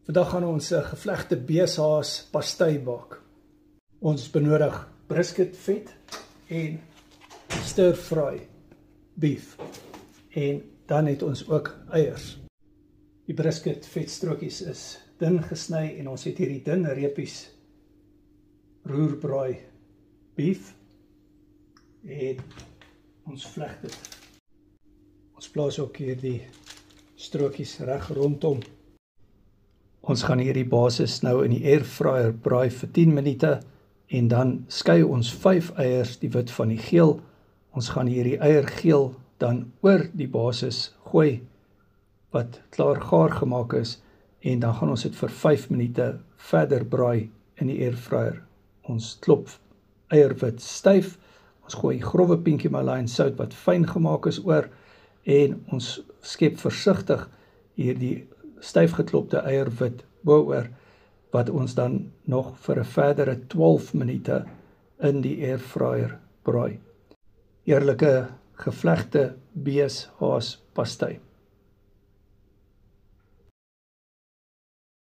Vandag gaan ons 'n gevlegte beeshaas pastei bak. Ons benodig brisket vet en stir-fry beef. En dan het ons ook eiers. Die brisket vetstrokies is dun gesny en ons het hierdie dun reepies roerbraai beef en ons vleg dit. Ons plaas ook hier die strokies reg rondom. Ons gaan hierdie basis nou in die airfryer braai vir 10 minute en dan skei ons 5 eiers, die wit van die geel. Ons gaan hierdie eiergeel dan oor die basis gooi wat klaar gaar gemaak is en dan gaan ons dit vir 5 minute verder braai in die airfryer. Ons klop eierwit styf, ons gooi growwe pinkie malyn sout wat fyn gemaak is oor en ons skep versigtig hierdie styf geklopte eierwit bo-oor wat ons dan nog vir 'n verdere 12 minute in die airfryer braai. Heerlike gevlegte beeshaas pastei.